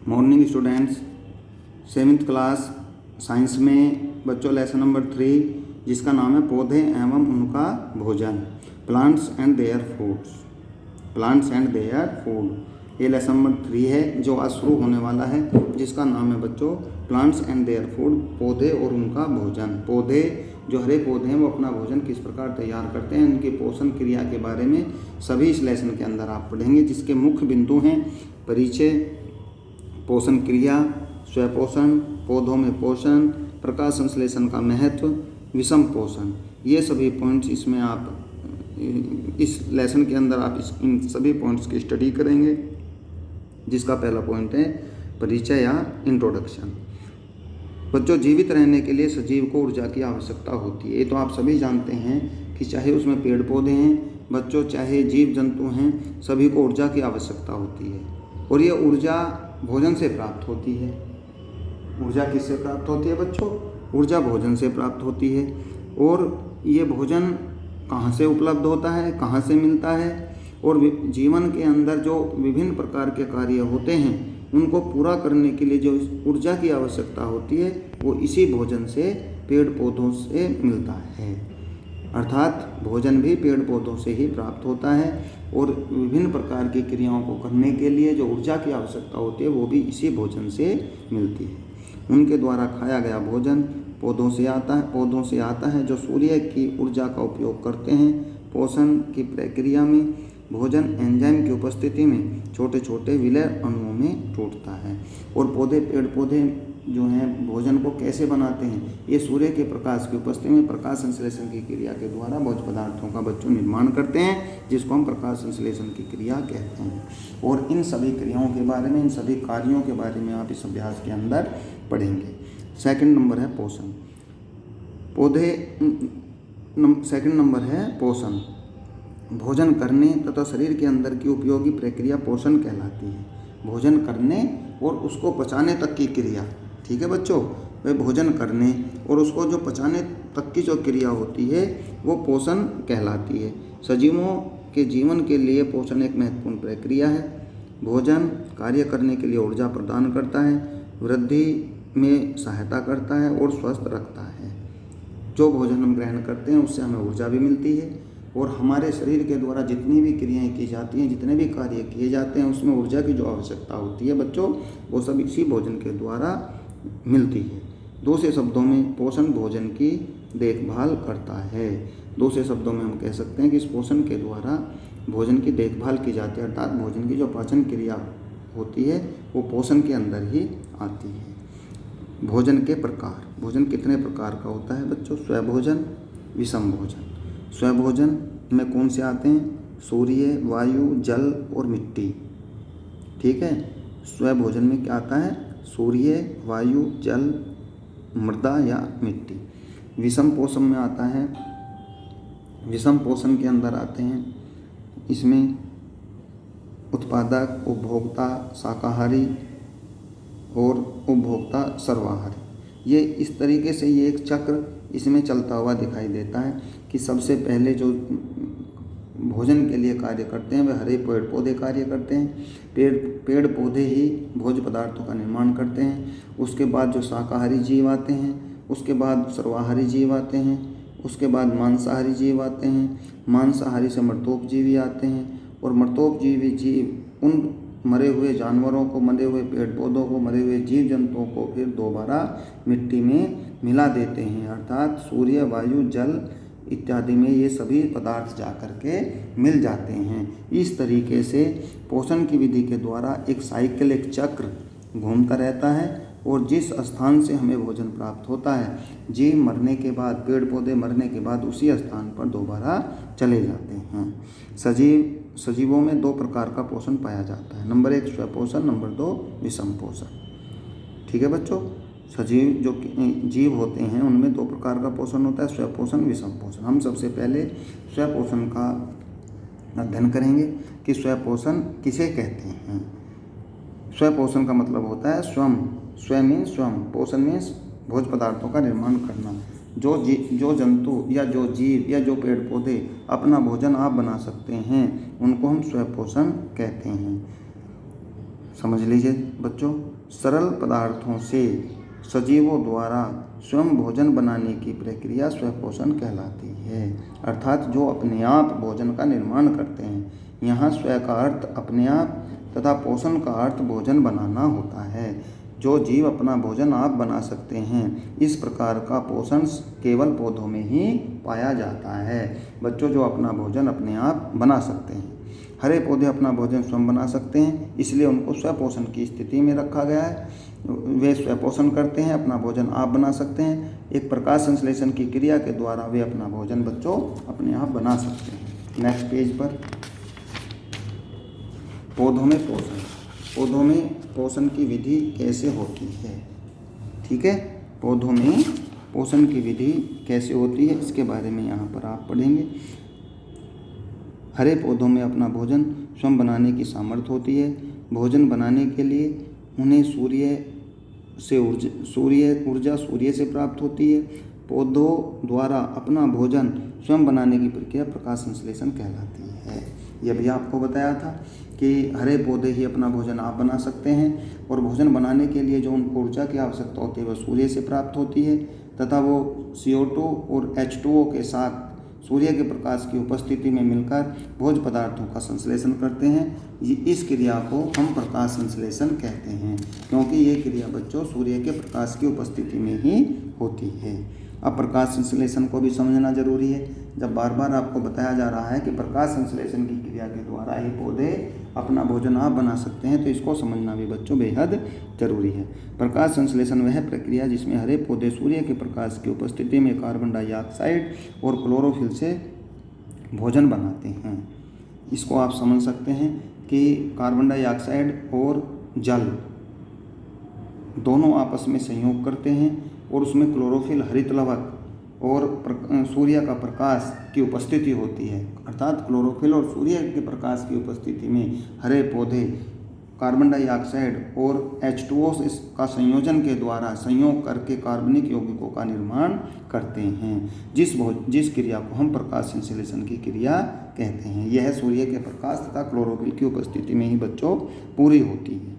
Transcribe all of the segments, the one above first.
Morning students, 7th class science में बच्चों lesson number 3 जिसका नाम है पौधे एवं उनका भोजन, plants and their foods. Plants and their food ये लेसन नंबर 3 है जो आज शुरू होने वाला है, जिसका नाम है बच्चों प्लांट्स एंड देयर फूड, पौधे और उनका भोजन। पौधे जो हरे पौधे हैं वो अपना भोजन किस प्रकार तैयार करते हैं, उनकी पोषण क्रिया के बारे में सभी इस लेसन के अंदर आप पढ़ेंगे, जिसके मुख्य बिंदु हैं परिचय, पोषण क्रिया, स्वपोषण, पौधों में पोषण, प्रकाश संश्लेषण का महत्व, विषम पोषण। ये सभी पॉइंट्स इसमें आप इस लेसन के अंदर आप इन सभी पॉइंट्स की स्टडी करेंगे, जिसका पहला पॉइंट है परिचय या इंट्रोडक्शन। बच्चों, जीवित रहने के लिए सजीव को ऊर्जा की आवश्यकता होती है। ये तो आप सभी जानते हैं कि चाहे उसमें पेड़ पौधे हैं बच्चों, चाहे जीव जंतु हैं, सभी को ऊर्जा की आवश्यकता होती है। और ये ऊर्जा भोजन से प्राप्त होती है। ऊर्जा किससे प्राप्त होती है बच्चों? ऊर्जा भोजन से प्राप्त होती है। और ये भोजन कहाँ से उपलब्ध होता है, कहाँ से मिलता है? और जीवन के अंदर जो विभिन्न प्रकार के कार्य होते हैं उनको पूरा करने के लिए जो ऊर्जा की आवश्यकता होती है वो इसी भोजन से, पेड़ पौधों से मिलता है। अर्थात भोजन भी पेड़ पौधों से ही प्राप्त होता है और विभिन्न प्रकार की क्रियाओं को करने के लिए जो ऊर्जा की आवश्यकता होती है वो भी इसी भोजन से मिलती है। उनके द्वारा खाया गया भोजन पौधों से आता है जो सूर्य की ऊर्जा का उपयोग करते हैं। पोषण की प्रक्रिया में भोजन एंजाइम की उपस्थिति में छोटे छोटे विलय अणुओं में टूटता है। और पेड़ पौधे जो हैं भोजन को कैसे बनाते हैं? ये सूर्य के प्रकाश की उपस्थिति में प्रकाश संश्लेषण की क्रिया के द्वारा भोज्य पदार्थों का बच्चों निर्माण करते हैं, जिसको हम प्रकाश संश्लेषण की क्रिया कहते हैं। और इन सभी क्रियाओं के बारे में, इन सभी कार्यों के बारे में आप इस अभ्यास के अंदर पढ़ेंगे। सेकंड नंबर है पोषण। सेकंड नंबर है पोषण। भोजन करने तथा शरीर के अंदर की उपयोगी प्रक्रिया पोषण कहलाती है। भोजन करने और उसको पचाने तक की क्रिया, ठीक है बच्चों, वह भोजन करने और उसको जो पचाने तक की जो क्रिया होती है वो पोषण कहलाती है। सजीवों के जीवन के लिए पोषण एक महत्वपूर्ण प्रक्रिया है। भोजन कार्य करने के लिए ऊर्जा प्रदान करता है, वृद्धि में सहायता करता है और स्वस्थ रखता है। जो भोजन हम ग्रहण करते हैं उससे हमें ऊर्जा भी मिलती है और हमारे शरीर के द्वारा जितनी भी क्रियाएं की जाती हैं, जितने भी कार्य किए जाते हैं उसमें ऊर्जा की जो आवश्यकता होती है बच्चों, वो सब इसी भोजन के द्वारा मिलती है। दूसरे शब्दों में पोषण भोजन की देखभाल करता है। दूसरे शब्दों में हम कह सकते हैं कि इस पोषण के द्वारा भोजन की देखभाल की जाती है, अर्थात भोजन की जो पाचन क्रिया होती है वो पोषण के अंदर ही आती है। भोजन के प्रकार। भोजन कितने प्रकार का होता है बच्चों? स्वभोजन, विषम भोजन। स्वभोजन में कौन से आते हैं? सूर्य, वायु, जल और मिट्टी, ठीक है। स्वभोजन में क्या आता है? सूर्य, वायु, जल, मृदा या मिट्टी। विषम पोषण में आता है, विषम पोषण के अंदर आते हैं इसमें उत्पादक, उपभोक्ता शाकाहारी और उपभोक्ता सर्वाहारी। ये इस तरीके से ये एक चक्र इसमें चलता हुआ दिखाई देता है कि सबसे पहले जो भोजन के लिए कार्य करते हैं वे हरे पेड़ पौधे कार्य करते हैं। पेड़ पौधे ही भोज्य पदार्थों का निर्माण करते हैं। उसके बाद जो शाकाहारी जीव आते हैं, उसके बाद सर्वाहारी जीव आते हैं, उसके बाद मांसाहारी जीव आते हैं। मांसाहारी से मर्तोपजीवी आते हैं और मर्तोपजीवी जीव उन मरे हुए जानवरों को, मरे हुए पेड़ पौधों को, मरे हुए जीव जंतुओं को फिर दोबारा मिट्टी में मिला देते हैं। अर्थात सूर्य, वायु, जल इत्यादि में ये सभी पदार्थ जाकर के मिल जाते हैं। इस तरीके से पोषण की विधि के द्वारा एक साइकिल, एक चक्र घूमता रहता है और जिस स्थान से हमें भोजन प्राप्त होता है, जीव मरने के बाद, पेड़ पौधे मरने के बाद उसी स्थान पर दोबारा चले जाते हैं। सजीवों में 2 प्रकार का पोषण पाया जाता है। नंबर 1 स्वपोषण, नंबर 2 विषम पोषण, ठीक है बच्चों। सजीव जो जीव होते हैं उनमें 2 प्रकार का पोषण होता है, स्वपोषण, विषम पोषण। हम सबसे पहले स्वपोषण का अध्ययन करेंगे कि स्वपोषण किसे कहते हैं। स्वपोषण का मतलब होता है स्वयं। स्वयं मीन्स स्वयं, पोषण मीन्स भोज्य पदार्थों का निर्माण करना। जो जंतु या जो जीव या जो पेड़ पौधे अपना भोजन आप बना सकते हैं उनको हम स्वपोषण कहते हैं। समझ लीजिए बच्चों, सरल पदार्थों से सजीवों द्वारा स्वयं भोजन बनाने की प्रक्रिया स्वपोषण कहलाती है। अर्थात जो अपने आप भोजन का निर्माण करते हैं। यहाँ स्व का अर्थ अपने आप तथा पोषण का अर्थ भोजन बनाना होता है। जो जीव अपना भोजन आप बना सकते हैं, इस प्रकार का पोषण केवल पौधों में ही पाया जाता है। बच्चों, जो अपना भोजन अपने आप बना सकते हैं। हरे पौधे अपना भोजन स्वयं बना सकते हैं, इसलिए उनको स्वपोषण की स्थिति में रखा गया है। वे स्वपोषण करते हैं, अपना भोजन आप बना सकते हैं। एक प्रकाश संश्लेषण की क्रिया के द्वारा वे अपना भोजन बच्चों अपने आप बना सकते हैं। नेक्स्ट पेज पर पौधों में पोषण। पौधों में पोषण की विधि कैसे होती है? ठीक है, पौधों में पोषण की विधि कैसे होती है इसके बारे में यहाँ पर आप पढ़ेंगे। हरे पौधों में अपना भोजन स्वयं बनाने की सामर्थ्य होती है। भोजन बनाने के लिए उन्हें ऊर्जा सूर्य से प्राप्त होती है। पौधों द्वारा अपना भोजन स्वयं बनाने की प्रक्रिया प्रकाश संश्लेषण कहलाती है। यह भी आपको बताया था कि हरे पौधे ही अपना भोजन आप बना सकते हैं और भोजन बनाने के लिए जो उनको ऊर्जा की आवश्यकता होती है वह सूर्य से प्राप्त होती है तथा वो CO2 और H2O के साथ सूर्य के प्रकाश की उपस्थिति में मिलकर भोज्य पदार्थों का संश्लेषण करते हैं। इस क्रिया को हम प्रकाश संश्लेषण कहते हैं, क्योंकि ये क्रिया बच्चों सूर्य के प्रकाश की उपस्थिति में ही होती है। अब प्रकाश संश्लेषण को भी समझना जरूरी है। जब बार बार आपको बताया जा रहा है कि प्रकाश संश्लेषण की क्रिया के द्वारा ही पौधे अपना भोजन आप बना सकते हैं, तो इसको समझना भी बच्चों बेहद जरूरी है। प्रकाश संश्लेषण वह प्रक्रिया जिसमें हरे पौधे सूर्य के प्रकाश की उपस्थिति में कार्बन डाइऑक्साइड और क्लोरोफिल से भोजन बनाते हैं। इसको आप समझ सकते हैं कि कार्बन डाइऑक्साइड और जल दोनों आपस में संयोग करते हैं और उसमें क्लोरोफिल, हरित लवक और सूर्य का प्रकाश की उपस्थिति होती है। अर्थात क्लोरोफिल और सूर्य के प्रकाश की उपस्थिति में हरे पौधे कार्बन डाइऑक्साइड और H2O का संयोजन के द्वारा संयोग करके कार्बनिक यौगिकों का निर्माण करते हैं, जिस क्रिया को हम प्रकाश संश्लेषण की क्रिया कहते हैं। यह सूर्य के प्रकाश तथा क्लोरोफिल की उपस्थिति में ही बच्चों पूरी होती है।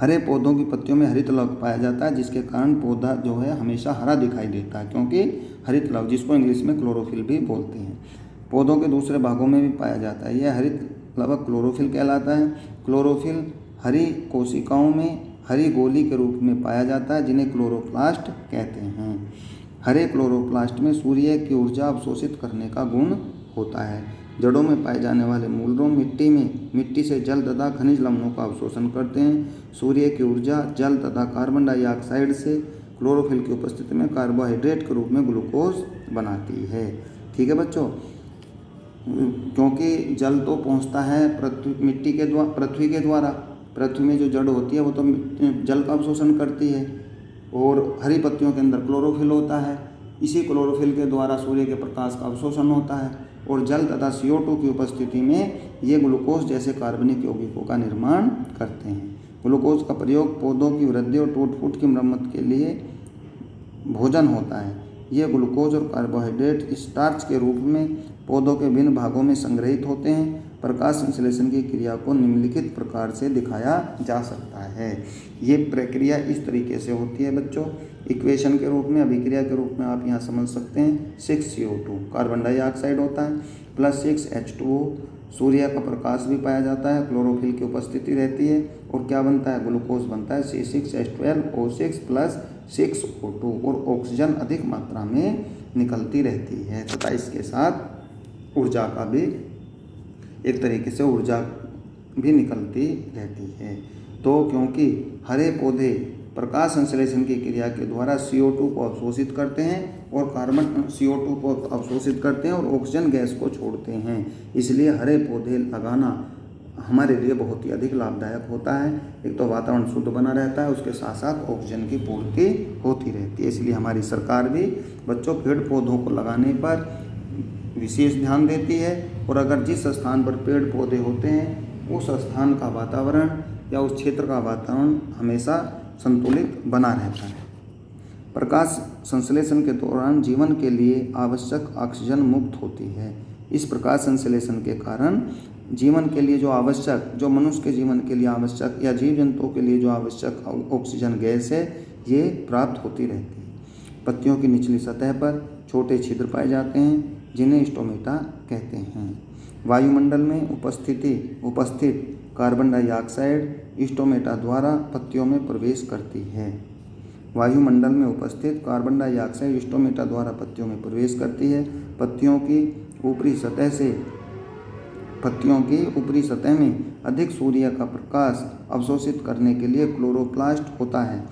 हरे पौधों की पत्तियों में हरित लवक पाया जाता है, जिसके कारण पौधा जो है हमेशा हरा दिखाई देता है, क्योंकि हरित लवक, जिसको इंग्लिश में क्लोरोफिल भी बोलते हैं, पौधों के दूसरे भागों में भी पाया जाता है। यह हरित लवक क्लोरोफिल कहलाता है। क्लोरोफिल हरी कोशिकाओं में हरी गोली के रूप में पाया जाता है, जिन्हें क्लोरोप्लास्ट कहते हैं। हरे क्लोरोप्लास्ट में सूर्य की ऊर्जा अवशोषित करने का गुण होता है। जड़ों में पाए जाने वाले मूलरों मिट्टी से जल तथा खनिज लवणों का अवशोषण करते हैं। सूर्य की ऊर्जा जल तथा कार्बन डाइऑक्साइड से क्लोरोफिल की उपस्थिति में कार्बोहाइड्रेट के रूप में ग्लूकोज बनाती है। ठीक है बच्चों, क्योंकि जल तो पहुंचता है पृथ्वी के द्वारा। पृथ्वी में जो जड़ होती है वो तो जल का अवशोषण करती है और हरी पत्तियों के अंदर क्लोरोफिल होता है। इसी क्लोरोफिल के द्वारा सूर्य के प्रकाश का अवशोषण होता है और जल तथा CO2 की उपस्थिति में ये ग्लूकोज जैसे कार्बनिक यौगिकों का निर्माण करते हैं। ग्लूकोज का प्रयोग पौधों की वृद्धि और टूट फूट की मरम्मत के लिए भोजन होता है। ये ग्लूकोज और कार्बोहाइड्रेट स्टार्च के रूप में पौधों के विभिन्न भागों में संग्रहित होते हैं। प्रकाश संश्लेषण की क्रिया को निम्नलिखित प्रकार से दिखाया जा सकता है। ये प्रक्रिया इस तरीके से होती है बच्चों, इक्वेशन के रूप में, अभिक्रिया के रूप में आप यहाँ समझ सकते हैं। 6CO2 कार्बन डाइऑक्साइड होता है प्लस 6 H2O, सूर्य का प्रकाश भी पाया जाता है, क्लोरोफिल की उपस्थिति रहती है और क्या बनता है, ग्लूकोज बनता है C6H12O6 प्लस 6O2 और ऑक्सीजन अधिक मात्रा में निकलती रहती है तथा इसके साथ ऊर्जा का भी एक तरीके से ऊर्जा भी निकलती रहती है। तो क्योंकि हरे पौधे प्रकाश संश्लेषण की क्रिया के द्वारा CO2 को अवशोषित करते हैं और CO2 को अवशोषित करते हैं और ऑक्सीजन गैस को छोड़ते हैं, इसलिए हरे पौधे लगाना हमारे लिए बहुत ही अधिक लाभदायक होता है। एक तो वातावरण शुद्ध बना रहता है, उसके साथ साथ ऑक्सीजन की पूर्ति होती रहती है। इसलिए हमारी सरकार भी बच्चों पेड़ पौधों को लगाने पर विशेष ध्यान देती है और अगर जिस स्थान पर पेड़ पौधे होते हैं उस स्थान का वातावरण या उस क्षेत्र का वातावरण हमेशा संतुलित बना रहता है। प्रकाश संश्लेषण के दौरान जीवन के लिए आवश्यक ऑक्सीजन मुक्त होती है। इस प्रकाश संश्लेषण के कारण जीवन के लिए जो आवश्यक, जो मनुष्य के जीवन के लिए आवश्यक या जीव जंतुओं के लिए जो आवश्यक ऑक्सीजन गैस है, ये प्राप्त होती रहती है। पत्तियों की निचली सतह पर छोटे छिद्र पाए जाते हैं जिन्हें स्टोमेटा कहते हैं। वायुमंडल में उपस्थित कार्बन डाइऑक्साइड स्टोमेटा द्वारा पत्तियों में प्रवेश करती है। वायुमंडल में उपस्थित कार्बन डाइऑक्साइड स्टोमेटा द्वारा पत्तियों में प्रवेश करती है। पत्तियों की ऊपरी सतह में अधिक सूर्य का प्रकाश अवशोषित करने के लिए क्लोरोप्लास्ट होता है।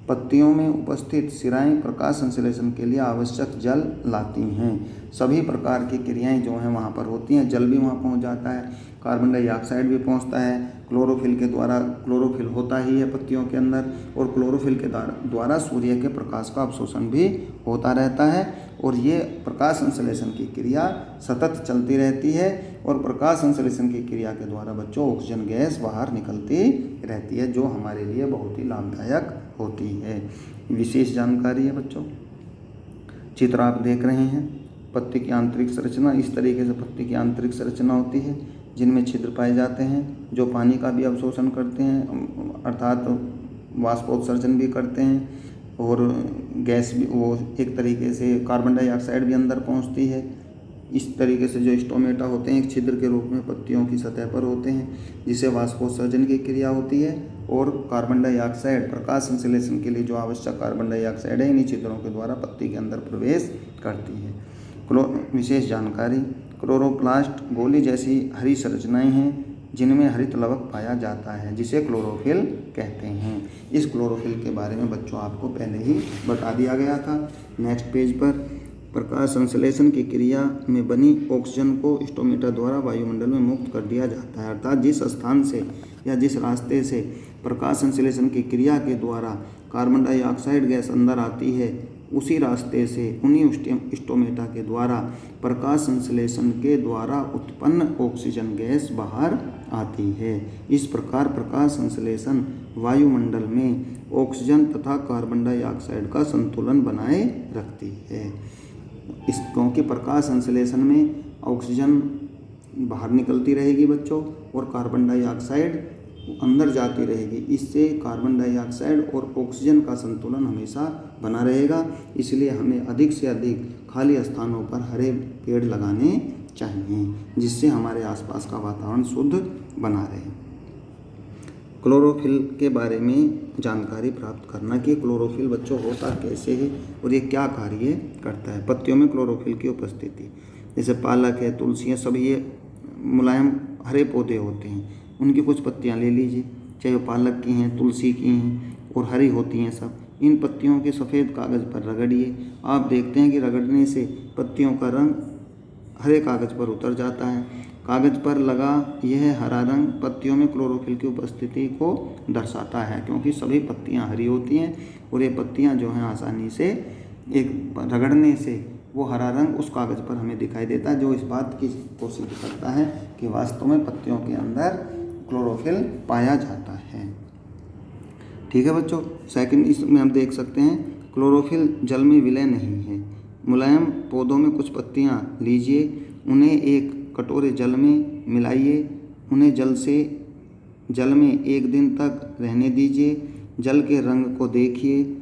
पत्तियों में उपस्थित सिराएं प्रकाश संश्लेषण के लिए आवश्यक जल लाती हैं। सभी प्रकार की क्रियाएं जो हैं वहाँ पर होती हैं। जल भी वहाँ पहुँच जाता है, कार्बन डाइऑक्साइड भी पहुँचता है, क्लोरोफिल के द्वारा, क्लोरोफिल होता ही है पत्तियों के अंदर, और क्लोरोफिल के द्वारा सूर्य के प्रकाश का अवशोषण भी होता रहता है। और ये प्रकाश संश्लेषण की क्रिया सतत चलती रहती है और प्रकाश संश्लेषण की क्रिया के द्वारा बच्चों ऑक्सीजन गैस बाहर निकलती रहती है, जो हमारे लिए बहुत ही लाभदायक होती है। विशेष जानकारी है बच्चों, चित्र आप देख रहे हैं। पत्ती की आंतरिक संरचना, इस तरीके से पत्ती की आंतरिक संरचना होती है जिनमें छिद्र पाए जाते हैं जो पानी का भी अवशोषण करते हैं, अर्थात वाष्पोत्सर्जन भी करते हैं, और गैस भी, वो एक तरीके से कार्बन डाइऑक्साइड भी अंदर पहुंचती है। इस तरीके से जो स्टोमेटा होते हैं एक छिद्र के रूप में पत्तियों की सतह पर होते हैं, जिसे वाष्पोत्सर्जन की क्रिया होती है, और कार्बन डाइऑक्साइड प्रकाश संश्लेषण के लिए जो आवश्यक कार्बन डाइऑक्साइड है इन्हीं छिद्रों के द्वारा पत्ती के अंदर प्रवेश करती है। विशेष जानकारी, क्लोरोप्लास्ट गोली जैसी हरी संरचनाएं हैं जिनमें हरित लवक पाया जाता है, जिसे क्लोरोफिल कहते हैं। इस क्लोरोफिल के बारे में बच्चों आपको पहले ही बता दिया गया था। नेक्स्ट पेज पर, प्रकाश संश्लेषण की क्रिया में बनी ऑक्सीजन को स्टोमेटा द्वारा वायुमंडल में मुक्त कर दिया जाता है, अर्थात जिस स्थान से या जिस रास्ते से प्रकाश संश्लेषण की क्रिया के द्वारा कार्बन डाइऑक्साइड गैस अंदर आती है, उसी रास्ते से उन्हीं स्टोमेटा के द्वारा प्रकाश संश्लेषण के द्वारा उत्पन्न ऑक्सीजन गैस बाहर आती है। इस प्रकार प्रकाश संश्लेषण वायुमंडल में ऑक्सीजन तथा कार्बन डाइऑक्साइड का संतुलन बनाए रखती है। क्योंकि प्रकाश संश्लेषण में ऑक्सीजन बाहर निकलती रहेगी बच्चों और कार्बन डाइऑक्साइड अंदर जाती रहेगी, इससे कार्बन डाइऑक्साइड और ऑक्सीजन का संतुलन हमेशा बना रहेगा। इसलिए हमें अधिक से अधिक खाली स्थानों पर हरे पेड़ लगाने चाहिए, जिससे हमारे आसपास का वातावरण शुद्ध बना रहे। क्लोरोफिल के बारे में जानकारी प्राप्त करना कि क्लोरोफिल बच्चों होता कैसे है और ये क्या कार्य करता है। पत्तियों में क्लोरोफिल की उपस्थिति, जैसे पालक है, तुलसी है, सभी ये मुलायम हरे पौधे होते हैं। उनकी कुछ पत्तियां ले लीजिए, चाहे वो पालक की हैं, तुलसी की हैं, और हरी होती हैं सब। इन पत्तियों के सफ़ेद कागज़ पर रगड़िए, आप देखते हैं कि रगड़ने से पत्तियों का रंग हरे कागज़ पर उतर जाता है। कागज़ पर लगा यह हरा रंग पत्तियों में क्लोरोफिल की उपस्थिति को दर्शाता है, क्योंकि सभी पत्तियां हरी होती हैं और ये पत्तियां जो हैं आसानी से एक रगड़ने से वो हरा रंग उस कागज़ पर हमें दिखाई देता है, जो इस बात की कोशिश करता है कि वास्तव में पत्तियों के अंदर क्लोरोफिल पाया जाता है। ठीक है बच्चों। सेकंड, इसमें हम देख सकते हैं क्लोरोफिल जल में विलय नहीं है। मुलायम पौधों में कुछ पत्तियां लीजिए, उन्हें एक कटोरे जल में मिलाइए, उन्हें जल में 1 दिन तक रहने दीजिए। जल के रंग को देखिए,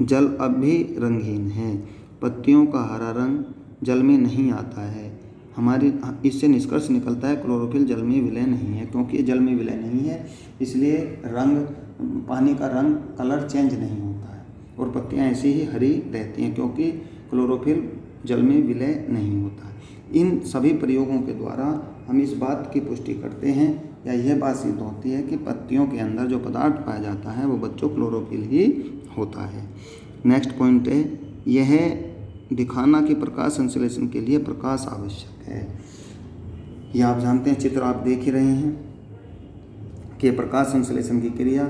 जल अब भी रंगहीन है, पत्तियों का हरा रंग जल में नहीं आता है। इससे निष्कर्ष निकलता है क्लोरोफिल जल में विलय नहीं है। क्योंकि ये जल में विलय नहीं है, इसलिए पानी का रंग कलर चेंज नहीं होता है और पत्तियां ऐसी ही हरी रहती हैं, क्योंकि क्लोरोफिल जल में विलय नहीं होता है। इन सभी प्रयोगों के द्वारा हम इस बात की पुष्टि करते हैं या यह बात सिद्ध होती है कि पत्तियों के अंदर जो पदार्थ पाया जाता है वो बच्चों क्लोरोफिल ही होता है। नेक्स्ट पॉइंट है, यह दिखाना कि प्रकाश संश्लेषण के लिए प्रकाश आवश्यक है। यह आप जानते हैं, चित्र आप देख ही रहे हैं कि प्रकाश संश्लेषण की क्रिया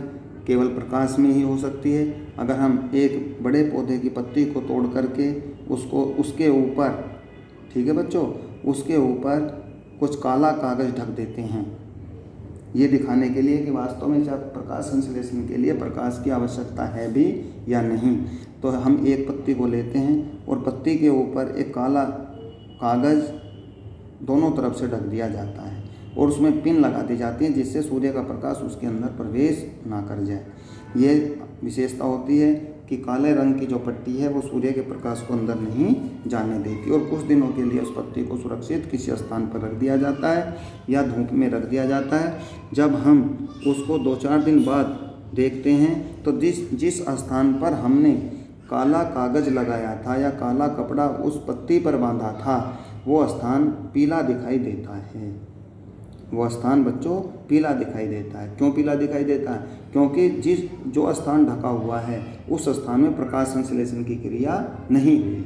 केवल प्रकाश में ही हो सकती है। अगर हम एक बड़े पौधे की पत्ती को तोड़ करके उसके ऊपर, ठीक है बच्चों, उसके ऊपर कुछ काला कागज़ ढक देते हैं, ये दिखाने के लिए कि वास्तव में जब प्रकाश संश्लेषण के लिए प्रकाश की आवश्यकता है भी या नहीं, तो हम एक पत्ती को लेते हैं और पत्ती के ऊपर एक काला कागज़ दोनों तरफ से ढक दिया जाता है और उसमें पिन लगा दी जाती है जिससे सूर्य का प्रकाश उसके अंदर प्रवेश ना कर जाए। ये विशेषता होती है कि काले रंग की जो पट्टी है वो सूर्य के प्रकाश को अंदर नहीं जाने देती और कुछ दिनों के लिए उस पट्टी को सुरक्षित किसी स्थान पर रख दिया जाता है या धूप में रख दिया जाता है। जब हम उसको 2-4 दिन बाद देखते हैं तो जिस स्थान पर हमने काला कागज लगाया था या काला कपड़ा उस पत्ती पर बांधा था वो स्थान पीला दिखाई देता है। वो स्थान बच्चों पीला दिखाई देता है। क्यों पीला दिखाई देता है? क्योंकि जो स्थान ढका हुआ है उस स्थान में प्रकाश संश्लेषण की क्रिया नहीं हुई है,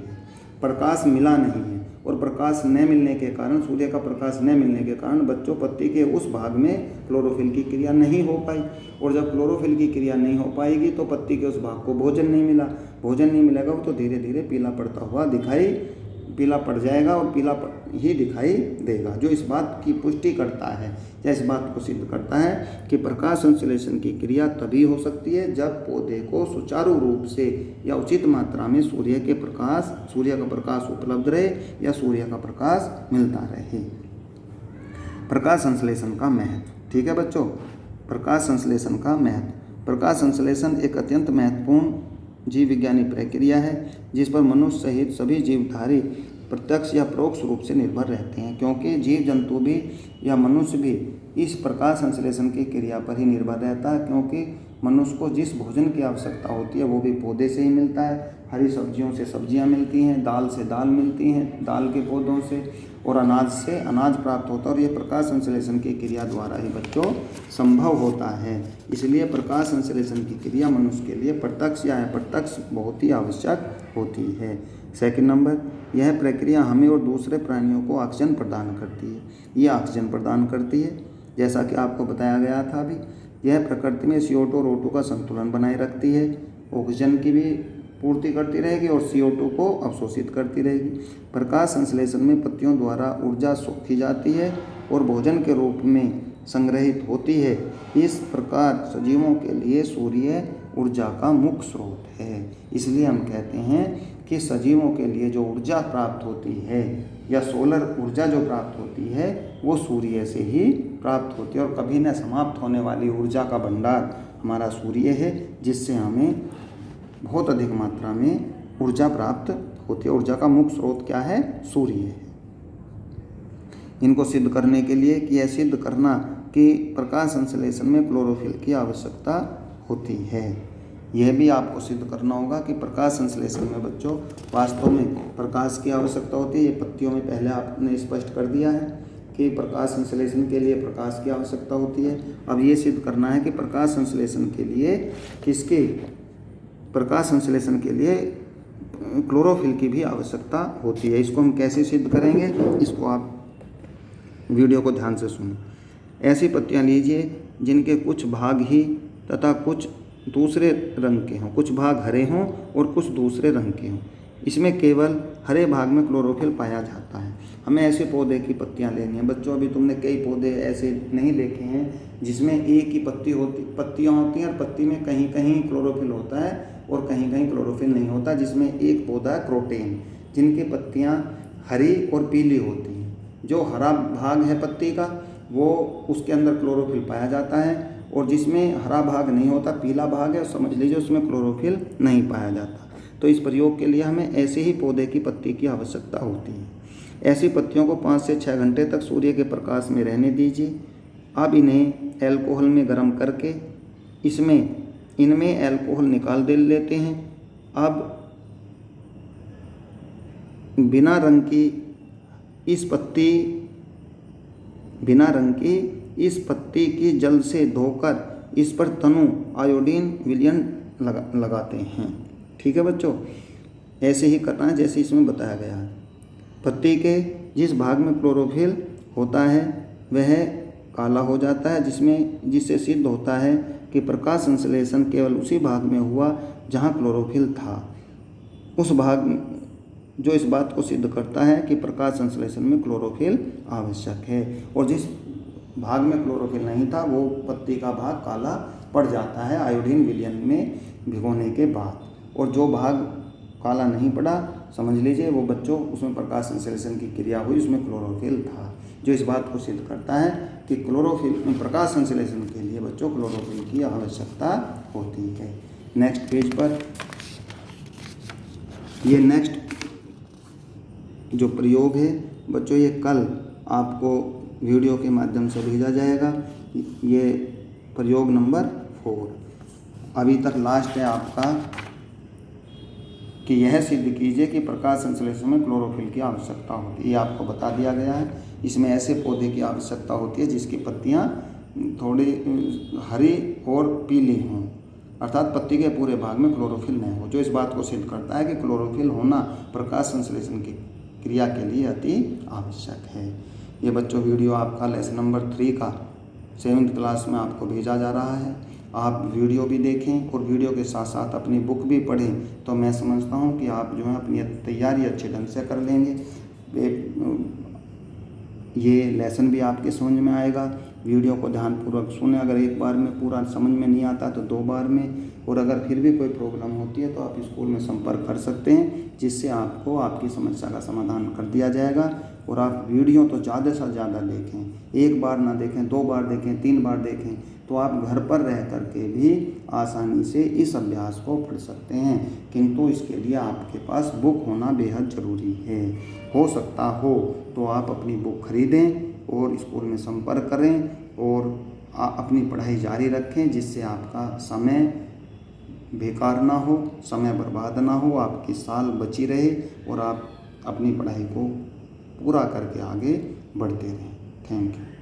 प्रकाश मिला नहीं है और प्रकाश न मिलने के कारण, सूर्य का प्रकाश न मिलने के कारण बच्चों पत्ती के उस भाग में क्लोरोफिल की क्रिया नहीं हो पाई और जब क्लोरोफिल की क्रिया नहीं हो पाएगी तो पत्ती के उस भाग को भोजन नहीं मिला। भोजन नहीं मिलेगा वो तो धीरे धीरे पीला पड़ जाएगा और पीला ही दिखाई देगा, जो इस बात की पुष्टि करता है या इस बात को सिद्ध करता है कि प्रकाश संश्लेषण की क्रिया तभी हो सकती है जब पौधे को सुचारू रूप से या उचित मात्रा में सूर्य का प्रकाश उपलब्ध रहे या सूर्य का प्रकाश मिलता रहे। प्रकाश संश्लेषण का महत्व। ठीक है बच्चों, प्रकाश संश्लेषण का महत्व। प्रकाश संश्लेषण एक अत्यंत महत्वपूर्ण जीव विज्ञानी प्रक्रिया है जिस पर मनुष्य सहित सभी जीवधारी प्रत्यक्ष या परोक्ष रूप से निर्भर रहते हैं, क्योंकि जीव जंतु भी या मनुष्य भी इस प्रकाश संश्लेषण की क्रिया पर ही निर्भर रहता है, क्योंकि मनुष्य को जिस भोजन की आवश्यकता होती है वो भी पौधे से ही मिलता है। हरी सब्जियों से सब्जियां मिलती हैं, दाल से दाल मिलती हैं, दाल के पौधों से, और अनाज से अनाज प्राप्त होता है और ये प्रकाश संश्लेषण की क्रिया द्वारा ही बच्चों संभव होता है। इसलिए प्रकाश संश्लेषण की क्रिया मनुष्य के लिए प्रत्यक्ष या अप्रत्यक्ष बहुत ही आवश्यक होती है। सेकंड नंबर, यह प्रक्रिया हमें और दूसरे प्राणियों को ऑक्सीजन प्रदान करती है। ये ऑक्सीजन प्रदान करती है, जैसा कि आपको बताया गया था अभी। यह प्रकृति में CO2 और O2 का संतुलन बनाए रखती है, ऑक्सीजन की भी पूर्ति करती रहेगी और CO2 को अवशोषित करती रहेगी। प्रकाश संश्लेषण में पत्तियों द्वारा ऊर्जा सोखी जाती है और भोजन के रूप में संग्रहित होती है। इस प्रकार सजीवों के लिए सूर्य ऊर्जा का मुख्य स्रोत है। इसलिए हम कहते हैं कि सजीवों के लिए जो ऊर्जा प्राप्त होती है या सोलर ऊर्जा जो प्राप्त होती है वो सूर्य से ही प्राप्त होती है और कभी न समाप्त होने वाली ऊर्जा का भंडार हमारा सूर्य है, जिससे हमें बहुत अधिक मात्रा में ऊर्जा प्राप्त होती है। ऊर्जा का मुख्य स्रोत क्या है? सूर्य है। इनको सिद्ध करने के लिए कि यह सिद्ध करना कि प्रकाश संश्लेषण में क्लोरोफिल की आवश्यकता होती है, यह भी आपको सिद्ध करना होगा कि प्रकाश संश्लेषण में बच्चों वास्तव में प्रकाश की आवश्यकता होती है। ये पत्तियों में पहले आपने स्पष्ट कर दिया है कि प्रकाश संश्लेषण के लिए प्रकाश की आवश्यकता होती है। अब ये सिद्ध करना है कि प्रकाश संश्लेषण के लिए क्लोरोफिल की भी आवश्यकता होती है। इसको हम कैसे सिद्ध करेंगे, इसको आप वीडियो को ध्यान से सुनो। ऐसी पत्तियां लीजिए जिनके कुछ भाग ही तथा कुछ दूसरे रंग के हों, कुछ भाग हरे हों और कुछ दूसरे रंग के हों। इसमें केवल हरे भाग में क्लोरोफिल पाया जाता है। हमें ऐसे पौधे की पत्तियां लेनी है। बच्चों अभी तुमने कई पौधे ऐसे नहीं देखे हैं जिसमें एक ही पत्तियां होती हैं और पत्ती में कहीं कहीं क्लोरोफिल होता है और कहीं कहीं क्लोरोफिल नहीं होता। जिसमें एक पौधा है क्रोटेन, जिनकी पत्तियां हरी और पीली होती हैं। जो हरा भाग है पत्ती का वो उसके अंदर क्लोरोफिल पाया जाता है और जिसमें हरा भाग नहीं होता, पीला भाग है, समझ लीजिए उसमें क्लोरोफिल नहीं पाया जाता। तो इस प्रयोग के लिए हमें ऐसे ही पौधे की पत्ती की आवश्यकता होती है। ऐसी पत्तियों को 5 से 6 घंटे तक सूर्य के प्रकाश में रहने दीजिए। अब इन्हें एल्कोहल में गर्म करके इनमें एल्कोहल निकाल दे लेते हैं। अब बिना रंग की इस पत्ती की जल से धोकर इस पर तनु आयोडीन विलयन लगाते हैं। ठीक है बच्चों, ऐसे ही करना है जैसे इसमें बताया गया है। पत्ती के जिस भाग में क्लोरोफिल होता है वह काला हो जाता है, जिससे सिद्ध होता है कि प्रकाश संश्लेषण केवल उसी भाग में हुआ जहाँ क्लोरोफिल था। उस भाग जो इस बात को सिद्ध करता है कि प्रकाश संश्लेषण में क्लोरोफिल आवश्यक है, और जिस भाग में क्लोरोफिल नहीं था वो पत्ती का भाग काला पड़ जाता है आयोडीन विलयन में भिगोने के बाद, और जो भाग काला नहीं पड़ा समझ लीजिए वो बच्चों उसमें प्रकाश संश्लेषण की क्रिया हुई, उसमें क्लोरोफिल था, जो इस बात को सिद्ध करता है कि क्लोरोफिल प्रकाश संश्लेषण के लिए बच्चों क्लोरोफिल की आवश्यकता होती है। नेक्स्ट पेज पर ये नेक्स्ट जो प्रयोग है बच्चों, ये कल आपको वीडियो के माध्यम से भेजा जाएगा। ये प्रयोग नंबर 4 अभी तक लास्ट है आपका कि यह सिद्ध कीजिए कि प्रकाश संश्लेषण में क्लोरोफिल की आवश्यकता होती है। ये आपको बता दिया गया है। इसमें ऐसे पौधे की आवश्यकता होती है जिसकी पत्तियां थोड़ी हरी और पीली हों, अर्थात पत्ती के पूरे भाग में क्लोरोफिल नहीं हो, जो इस बात को सिद्ध करता है कि क्लोरोफिल होना प्रकाश संश्लेषण की क्रिया के लिए अति आवश्यक है। ये बच्चों वीडियो आपका लेसन नंबर 3 का 7th क्लास में आपको भेजा जा रहा है। आप वीडियो भी देखें और वीडियो के साथ साथ अपनी बुक भी पढ़ें, तो मैं समझता हूँ कि आप जो है अपनी तैयारी अच्छे ढंग से कर लेंगे। ये लेसन भी आपके समझ में आएगा। वीडियो को ध्यानपूर्वक सुने, अगर एक बार में पूरा समझ में नहीं आता तो 2 बार में, और अगर फिर भी कोई प्रॉब्लम होती है तो आप स्कूल में संपर्क कर सकते हैं, जिससे आपको आपकी समस्या का समाधान कर दिया जाएगा। और आप वीडियो तो ज़्यादा से ज़्यादा देखें, 1 बार ना देखें, 2 बार देखें, 3 बार देखें, तो आप घर पर रह करके भी आसानी से इस अभ्यास को पढ़ सकते हैं। किंतु इसके लिए आपके पास बुक होना बेहद ज़रूरी है। हो सकता हो तो आप अपनी बुक खरीदें और स्कूल में संपर्क करें और अपनी पढ़ाई जारी रखें, जिससे आपका समय बेकार ना हो, समय बर्बाद ना हो, आपकी साल बची रहे और आप अपनी पढ़ाई को पूरा करके आगे बढ़ते रहें। Thank you.